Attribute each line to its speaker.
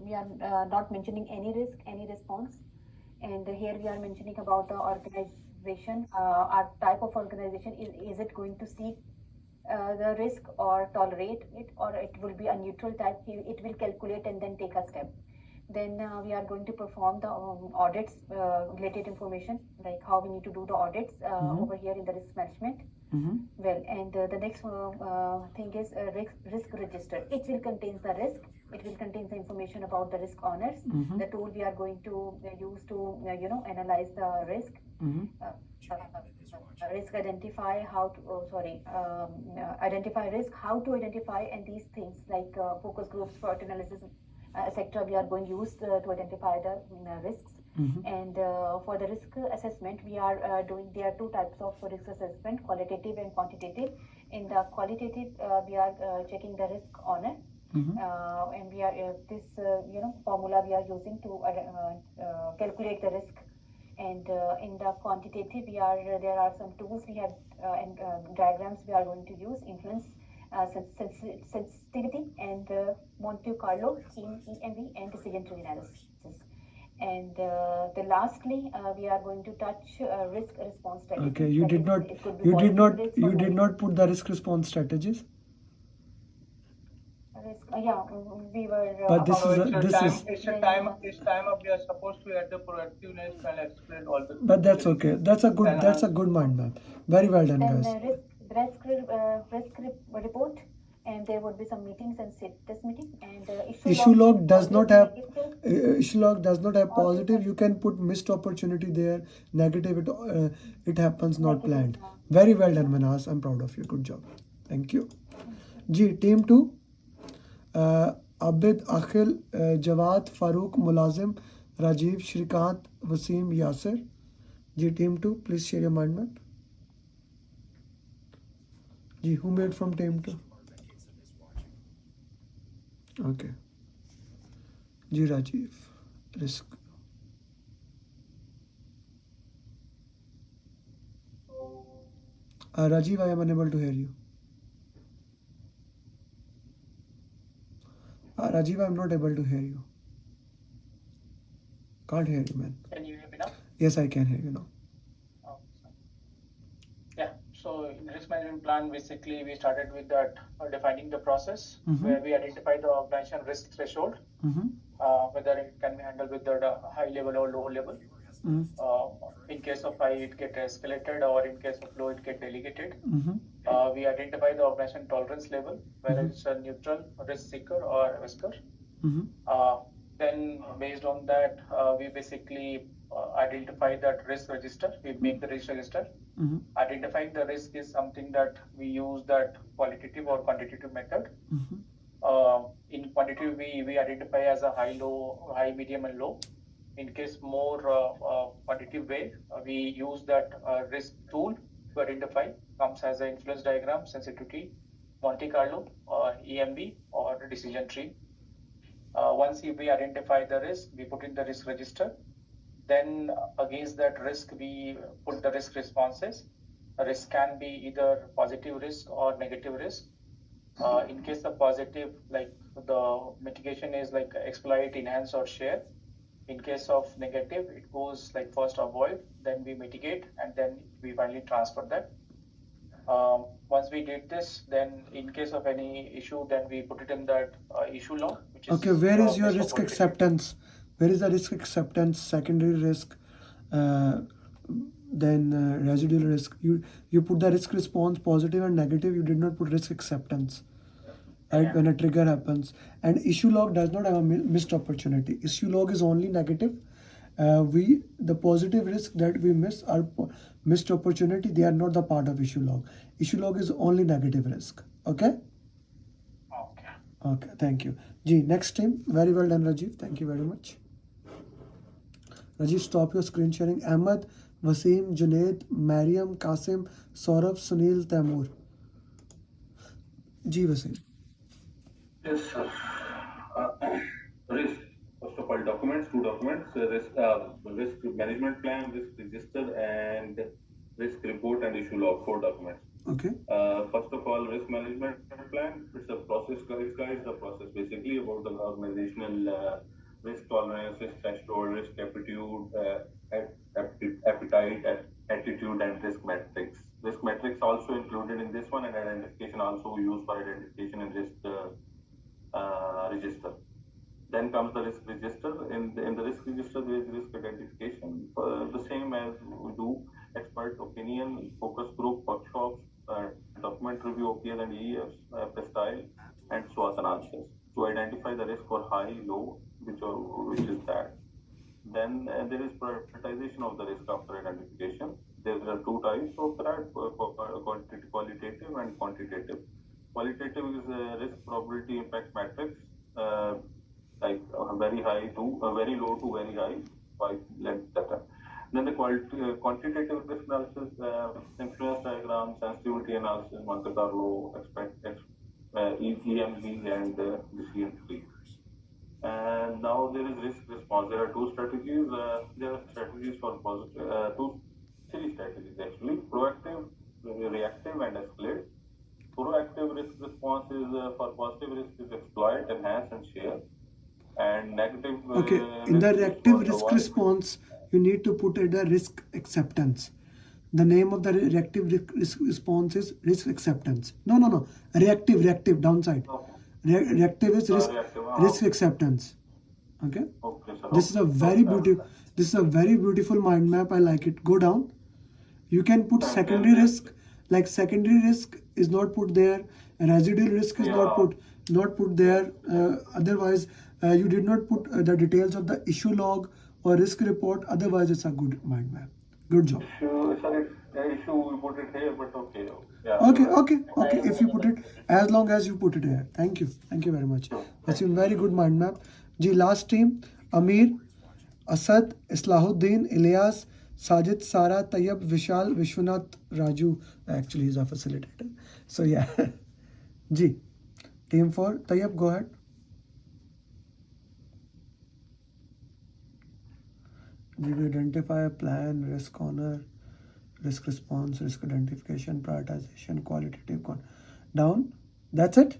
Speaker 1: we are not mentioning any risk, any response. And here we are mentioning about the organization, our type of organization. Is it going to seek the risk or tolerate it, or it will be a neutral type? It will calculate and then take a step. Then we are going to perform the audits, related information, like how we need to do the audits over here in the risk management. Well, and the next thing is risk register. It will contain the risk. It will contain the information about the risk owners. The tool we are going to use to analyze the risk. Risk identify how to identify risk, how to identify, and these things like focus groups, SWOT analysis, etc. We are going to use to identify the risks. And for the risk assessment, we are doing, there are two types of risk assessment, qualitative and quantitative. In the qualitative, we are checking the risk owner. And we are this formula we are using to calculate the risk. And in the quantitative, there are some tools we have and diagrams we are going to use: influence, sensitivity, and Monte Carlo, EMV, and decision tree analysis. And lastly, we are going to touch risk response strategies.
Speaker 2: Okay, you did not put the risk response strategies.
Speaker 1: Yeah, we were.
Speaker 2: But this is
Speaker 3: time up. We are supposed to add the proactiveness and explain all the.
Speaker 2: But that's okay. That's a good mind map. Very well done,
Speaker 1: Then
Speaker 2: guys.
Speaker 1: risk report, and there would be some meetings and status meeting. And
Speaker 2: issue log does not have positive. You can put missed opportunity there. Negative, it happens not planned. Very well done, Manas. I'm proud of you. Good job. Thank you. Ji, team 2. Abid, Akhil, Jawad, Farooq, Mulazim, Rajiv, Shrikant, Wasim, Yasir. Ji, team 2, please share your mind map. Ji, who made from team 2? Okay. Ji, Rajiv, risk. Rajiv, I am unable to hear you. Rajiv, I'm not able to hear you. Can't hear you, man.
Speaker 3: Can you hear me now?
Speaker 2: Yes, I can hear you now.
Speaker 3: Yeah. So in risk management plan, basically we started with that defining the process where we identify the organization risk threshold, whether it can be handled with the high level or low level. In case of high, it get escalated, or in case of low, it get delegated. We identify the organization tolerance level, whether it's a neutral, risk seeker, or risker. Then based on that, we basically identify that risk register. We make the risk register. Identifying the risk is something that we use that qualitative or quantitative method. In quantitative, we identify as a high, medium, and low. In case more quantitative way, we use that risk tool to identify, comes as an influence diagram, sensitivity, Monte Carlo, or EMB, or decision tree. Once we identify the risk, we put in the risk register. Then against that risk, we put the risk responses. A risk can be either positive risk or negative risk. In case of positive, like the mitigation is like exploit, enhance, or share. In case of negative, it goes like first avoid, then we mitigate, and then we finally transfer that. Once we did this, then in case of any issue, then we put it in that issue log. Which is
Speaker 2: okay, where is your risk acceptance? Where is the risk acceptance? Secondary risk, then residual risk. You put the risk response positive and negative. You did not put risk acceptance. Right, when a trigger happens. And issue log does not have a missed opportunity. Issue log is only negative. The positive risk that we miss are missed opportunity. They are not the part of issue log. Issue log is only negative risk. Okay? Okay, thank you. Ji, next team. Very well done, Rajiv. Thank you very much. Rajiv, stop your screen sharing. Ahmed, Wasim, Junaid, Mariam, Qasim, Saurabh, Sunil, Taimur. Ji, Wasim.
Speaker 4: Yes, sir. Risk. First of all, documents, two documents, risk management plan, risk register, and risk report and issue log, 4 documents.
Speaker 2: Okay.
Speaker 4: First of all, risk management plan, it's a process, guys, the process basically about the organizational risk tolerance, risk threshold, risk aptitude, appetite, attitude, and risk metrics. Risk metrics also included in this one, and identification also used for identification in risk register. Then comes the risk register. In the risk register, there is risk identification, the same as we do expert opinion, focus group, workshops, document review, OPS and EEFs, style, and SWOT analysis to identify the risk for high, low, which is that. Then there is prioritization of the risk after identification. There are two types of that, qualitative and quantitative. Qualitative is risk probability impact matrix, like very high to very low to very high by length data. Then the quantitative risk analysis, influence diagram, sensitivity analysis, Monte Carlo, EMV, and decision tree. And now there is risk response. There are two strategies. There are strategies for positive, three strategies actually: proactive, reactive, and escalate. Proactive risk response is for positive risk is exploit, enhance, and share. And negative.
Speaker 2: Okay, in the reactive risk response, you need to put it a risk acceptance. The name of the reactive risk response is risk acceptance. No. Reactive, downside.
Speaker 4: Okay.
Speaker 2: Reactive is risk acceptance. Okay.
Speaker 4: Okay, sir.
Speaker 2: This is a very beautiful. This is a very beautiful mind map. I like it. Go down. You can put secondary risk. Like secondary risk is not put there. Residual risk is not put there. Otherwise, you did not put the details of the issue log or risk report. Otherwise, it's a good mind map. Good job.
Speaker 4: Issue we put it here, but okay. Yeah.
Speaker 2: Okay. If you put it, as long as you put it here. Thank you very much. That's a very good mind map. Ji, last team: Amir, Asad, Islahuddin, Ilyas, Sajid, Sara, Tayyab, Vishal, Vishwanath, Raju. Actually, he's a facilitator. So yeah. Ji, team 4. Tayyab, go ahead. Ji, we identify a plan, risk honor, risk response, risk identification, prioritization, qualitative. Down. That's it.